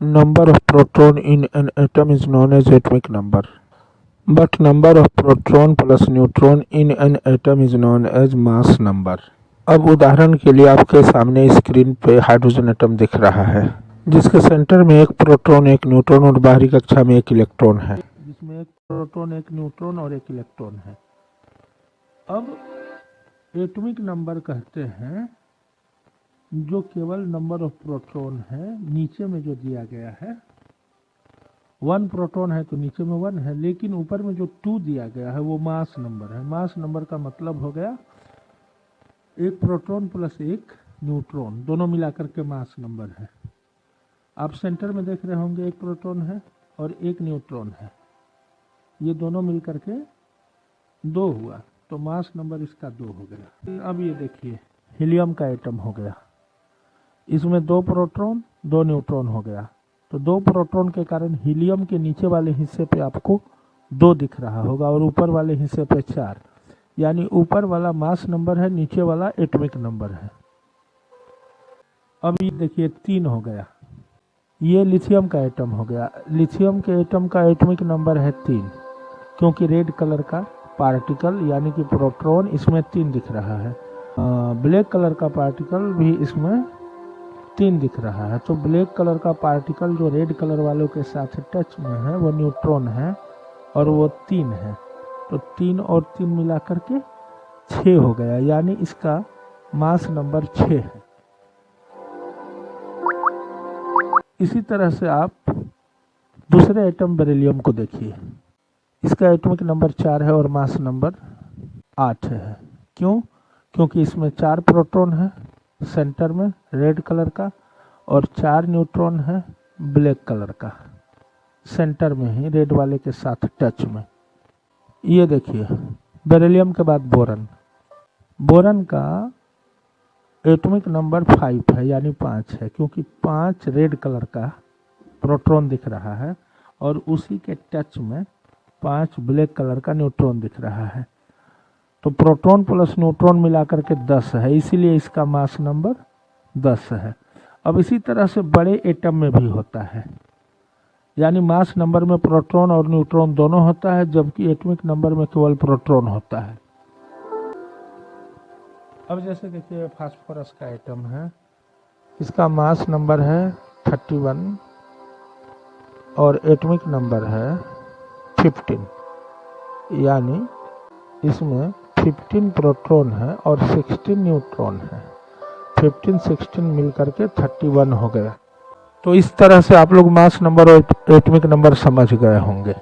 Number of proton in an atom is known as atomic number, but number of proton plus neutron in an atom is known as mass number. अब उदाहरण के लिए आपके सामने screen पे hydrogen atom दिख रहा है, जिसके सेंटर में एक प्रोटॉन, एक न्यूट्रॉन और बाहरी कक्षा में एक इलेक्ट्रॉन है, जिसमें एक प्रोटॉन, एक न्यूट्रॉन और एक इलेक्ट्रॉन है। अब एटॉमिक नंबर कहते हैं जो केवल नंबर ऑफ प्रोटॉन है, नीचे में जो दिया गया है 1 प्रोटॉन है तो नीचे में 1 है, लेकिन ऊपर में जो 2 दिया गया है वो मास नंबर है। मास नंबर का मतलब हो गया एक प्रोटॉन प्लस एक न्यूट्रॉन, दोनों मिलाकर के मास नंबर है। आप सेंटर में देख रहे होंगे एक प्रोटॉन है और एक न्यूट्रॉन है, ये दोनों मिलकर के 2 हुआ, तो मास नंबर इसका 2 हो गया। अब ये देखिए हीलियम का एटम हो गया, इसमें 2 प्रोटॉन 2 न्यूट्रॉन हो गया, तो 2 प्रोटॉन के कारण हीलियम के नीचे वाले हिस्से पे आपको 2 दिख रहा होगा और ऊपर वाले हिस्से पे 4, यानी ऊपर वाला मास नंबर है, नीचे वाला एटॉमिक नंबर है। अब ये देखिए 3 हो गया, ये लिथियम का एटम हो गया। लिथियम के एटम का एटॉमिक नंबर है 3, क्योंकि रेड कलर का पार्टिकल यानी कि प्रोटॉन इसमें 3 दिख रहा है। ब्लैक कलर का पार्टिकल भी इसमें 3 दिख रहा है, तो ब्लैक कलर का पार्टिकल जो रेड कलर वालों के साथ टच में है वो न्यूट्रॉन है और वो 3 है, तो 3 और 3 मिलाकर के 6 हो गया, यानी इसका मास नंबर 6 है। इसी तरह से आप दूसरे एटम बेरिलियम को देखिए, इसका एटॉमिक नंबर 4 है और मास नंबर 8 है। क्यों? क्योंकि इसमें 4 प्रोटॉन है सेंटर में रेड कलर का और 4 न्यूट्रॉन है ब्लैक कलर का, सेंटर में ही रेड वाले के साथ टच में। ये देखिए बेरिलियम के बाद बोरन, बोरन का एटॉमिक नंबर 5 है यानी 5 है, क्योंकि 5 रेड कलर का प्रोटॉन दिख रहा है और उसी के टच में 5 ब्लैक कलर का न्यूट्रॉन दिख रहा है, तो प्रोटॉन प्लस न्यूट्रॉन मिलाकर के 10 है, इसीलिए इसका मास नंबर 10 है। अब इसी तरह से बड़े एटम में भी होता है, यानी मास नंबर में प्रोटॉन और न्यूट्रॉन दोनों होता है, जबकि एटॉमिक नंबर में केवल प्रोटॉन होता है। अब जैसे देखिए फास्फोरस का एटम है, इसका मास नंबर है 31 और एटॉमिक नंबर है 15, यानी इसमें 15 प्रोटॉन है और 16 न्यूट्रॉन है, 15-16 मिलकर के 31 हो गया। तो इस तरह से आप लोग मास नंबर और एटॉमिक नंबर समझ गए होंगे।